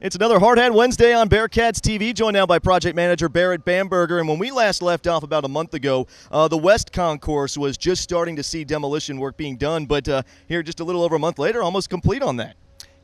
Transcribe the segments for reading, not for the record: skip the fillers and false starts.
It's another Hard Hat Wednesday on Bearcats TV, joined now by project manager Barrett Bamberger. And when we last left off about a month ago, the West Concourse was just starting to see demolition work being done, but here just a little over a month later, almost complete on that.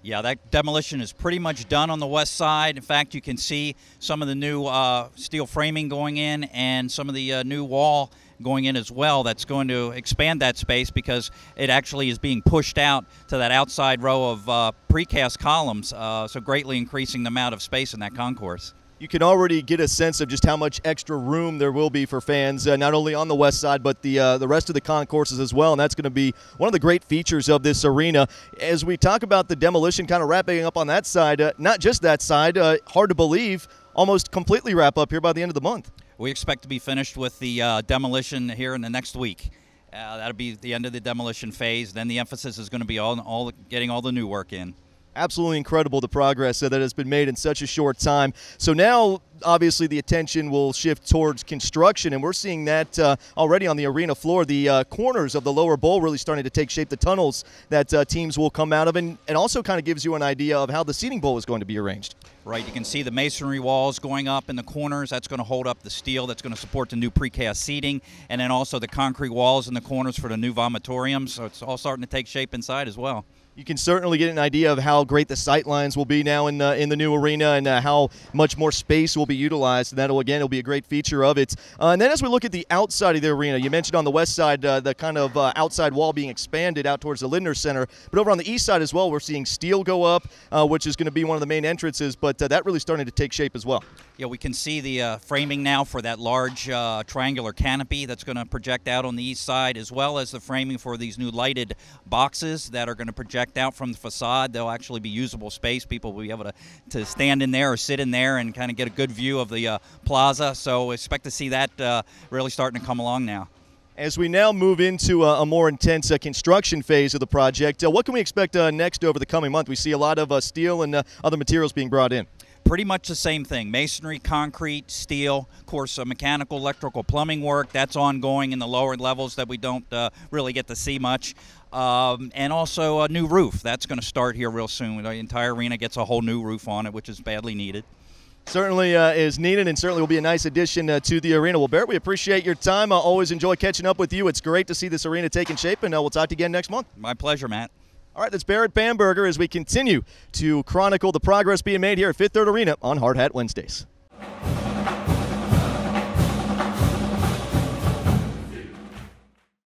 Yeah, that demolition is pretty much done on the west side. In fact, you can see some of the new steel framing going in and some of the new wall going in as well. That's going to expand that space because it actually is being pushed out to that outside row of precast columns, so greatly increasing the amount of space in that concourse. You can already get a sense of just how much extra room there will be for fans, not only on the west side, but the rest of the concourses as well, and that's going to be one of the great features of this arena. As we talk about the demolition kind of wrapping up on that side, not just that side, hard to believe, almost completely wrap up here by the end of the month. We expect to be finished with the demolition here in the next week. That'll be the end of the demolition phase. Then the emphasis is going to be on getting all the new work in. Absolutely incredible, the progress that has been made in such a short time. So now, obviously, the attention will shift towards construction, and we're seeing that already on the arena floor. The corners of the lower bowl really starting to take shape, the tunnels that teams will come out of, and also kind of gives you an idea of how the seating bowl is going to be arranged. Right, you can see the masonry walls going up in the corners. That's going to hold up the steel. That's going to support the new precast seating, and then also the concrete walls in the corners for the new vomitoriums. So it's all starting to take shape inside as well. You can certainly get an idea of how great the sight lines will be now in the new arena, and how much more space will be utilized. And that'll, again, will be a great feature of it. And then as we look at the outside of the arena, you mentioned on the west side the kind of outside wall being expanded out towards the Lindner Center. But over on the east side as well, we're seeing steel go up, which is going to be one of the main entrances. But that really starting to take shape as well. Yeah, we can see the framing now for that large triangular canopy that's going to project out on the east side, as well as the framing for these new lighted boxes that are going to project out from the facade. They'll actually be usable space. People will be able to stand in there or sit in there and kind of get a good view of the plaza. So expect to see that really starting to come along now. As we now move into a more intense construction phase of the project, what can we expect next over the coming month? We see a lot of steel and other materials being brought in. Pretty much the same thing. Masonry, concrete, steel, of course, mechanical, electrical, plumbing work. That's ongoing in the lower levels that we don't really get to see much. And also a new roof. That's going to start here real soon. The entire arena gets a whole new roof on it, which is badly needed. Certainly is needed, and certainly will be a nice addition to the arena. Well, Barrett, we appreciate your time. I always enjoy catching up with you. It's great to see this arena taking shape, and we'll talk to you again next month. My pleasure, Matt. All right, that's Barrett Bamberger as we continue to chronicle the progress being made here at Fifth Third Arena on Hard Hat Wednesdays.